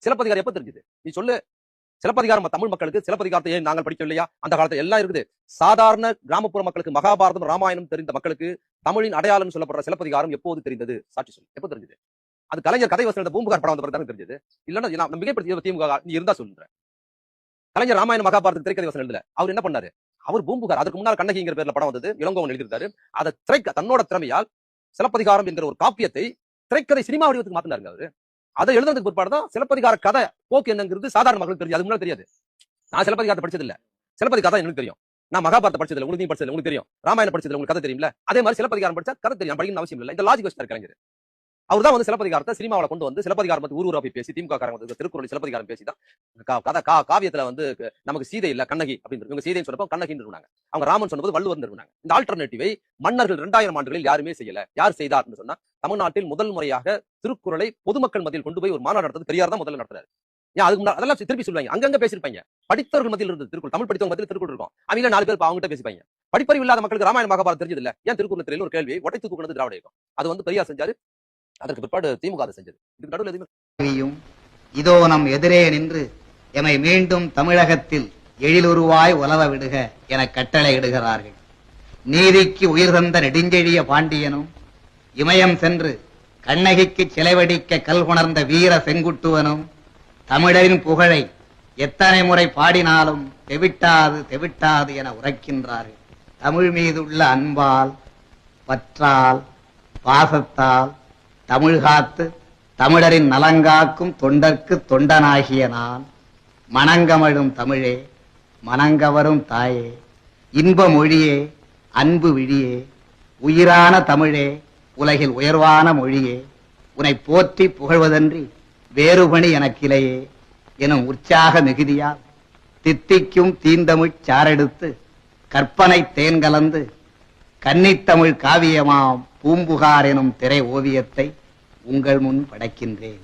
சிலப்பதிகாரம் எப்ப தெரிஞ்சது? நீ சொல்லு. சிலப்பதிகாரம் தமிழ் மக்களுக்கு சிலப்பதிகாரத்தை ஏன் நாங்கள் படிக்கவில்லையா? அந்த காலத்துல எல்லாம் இருக்குது. சாதாரண கிராமப்புற மக்களுக்கு மகாபாரதம் ராமாயணம் தெரிந்த மக்களுக்கு தமிழின் அடையாளம் சொல்லப்படுற சிலப்பதிகாரம் எப்போது தெரிந்தது? சாட்சி சொல்லு. எப்ப தெரிஞ்சது? அது கலைஞர் கதை வசனத்தை பூம்புகார் படம் வந்த பிறகு தெரிஞ்சது. இல்லன்னா மிகப்படுத்திய திமுக நீ இருந்தா சொல்லுறேன். கலைஞர் ராமாயண மகாபாரத திரைக்கதை வசனம் எழுதல. அவர் என்ன பண்ணாரு? அவர் பூம்புகார் அதுக்கு முன்னால் கண்ணகிங்கிற பேர்ல படம் வந்தது. இளங்கோவன் எழுதியிருந்தாரு. அதை தன்னோட திறமையால் சிலப்பதிகாரம் என்கிற ஒரு காப்பியத்தை திரைக்கதை சினிமா வடிவத்துக்கு மாத்தினாருங்க அவரு. அதை எழுதுறதுக்கு பிற்பாடு தான் சிலப்பதிகார கதை போக்கு என்னங்கிறது சாதாரண மக்களுக்கு தெரியும். அது முன்னாடி தெரியாது. நான் சிலப்பதிகாரத்தை படிச்சது இல்ல. சிலப்பதிகாரம் எனக்கு தெரியும். நான் மகாபாரத படிச்சதுல உங்களுக்கு படிச்சதுல உங்களுக்கு தெரியும். ராமாயணம் படிச்சதுல உங்களுக்கு கதை தெரியும்ல. அதே மாதிரி சிலப்பதிகாரம் படிச்சா கதை தெரியும். படிக்கணும் அவசியம் இல்லை. இந்த லாஜிக் வச்சு கலைஞர் அவர் தான் வந்து சிலப்பதிகாரத்தை சினிமாவில் கொண்டு வந்து சிலப்பதிகாரம் பத்தி ஊரூரா போய் பேசி திமுக காரங்க திருக்குறள் சிலப்பதிகாரம் பேசி தான் காவியத்துல வந்து நமக்கு சீதை இல்ல கண்ணகி அப்படின்னு இவங்க சீதைன்னு சொன்னப்போ கண்ணகின்னு இருந்தாங்க. அவங்க ராமன் சொன்னது வள்ளுவர் இருந்தாங்க. இந்த ஆல்டர்னேட்டிவை மன்னர்கள் 2000 ஆண்டுகளில் யாருமே செய்யல. யார் செய்தார்னு சொன்னா தமிழ்நாட்டில் முதல் முறையாக திருக்குறளை பொதுமக்கள் மத்தியில் கொண்டு போய் ஒரு மாநாடு நடத்துறது பெரியார் தான் முதல்ல நடத்துறாரு. ஏன் அதுக்கு முன்னாடி அதெல்லாம் திருப்பி சொல்லுவாங்க. அங்கங்க பேசிருப்பாங்க. படித்தவர்கள் மத்தியில் இருந்து திருக்குறள் தமிழ் படித்தவங்க மத்தியில் திருக்குறள் இருக்கும். அவங்க 4 பேர் அவங்ககிட்ட பேசிப்பாங்க. படிப்பறிவு இல்லாத மக்களுக்கு ராமாயண மகாபாரதம் தெரிஞ்சது இல்ல. ஏன் திருக்குறள் தெரியல ஒரு கேள்வியை உடைத்து தூக்குனது திராவிட இயக்கம். அது வந்து பெரியார் செஞ்சாரு. அதற்கு பிற்பாடு திமுக அதை செஞ்சது. இதுக்கு நடுவில் எதுவுமே இதோ நம் எதிரே நின்று எமை மீண்டும் தமிழகத்தில் எழிலுருவாய் உலவ விடுக என கட்டளை இடுகிறார்கள். நீதிக்கு உயிர் தந்த நெடுஞ்செழிய பாண்டியனும் இமயம் சென்று கண்ணகிக்கு சிலைவடிக்க கல்குணர்ந்த வீர செங்குட்டுவனும் தமிழரின் புகழை எத்தனை முறை பாடினாலும் தெவிட்டாது தெவிட்டாது என உரைக்கின்றார்கள். தமிழ் மீதுள்ள அன்பால் பற்றால் பாசத்தால் தமிழ் காத்து தமிழரின் நலங்காக்கும் தொண்டர்க்கு தொண்டனாகிய நான் மணங்கமழும் தமிழே மணங்கவரும் தாயே இன்ப மொழியே அன்பு விழியே உயிரான தமிழே உலகில் உயர்வான மொழியே உன்னை போற்றி புகழ்வதன்றி வேறுபணி எனக்கிலையே எனும் உற்சாக மிகுதியால் தித்திக்கும் தீந்தமிழ் சாரெடுத்து கற்பனை தேன் கலந்து கன்னித்தமிழ் காவியமாம் பூம்புகார் எனும் திரை ஓவியத்தை உங்கள் முன் படைக்கின்றேன்.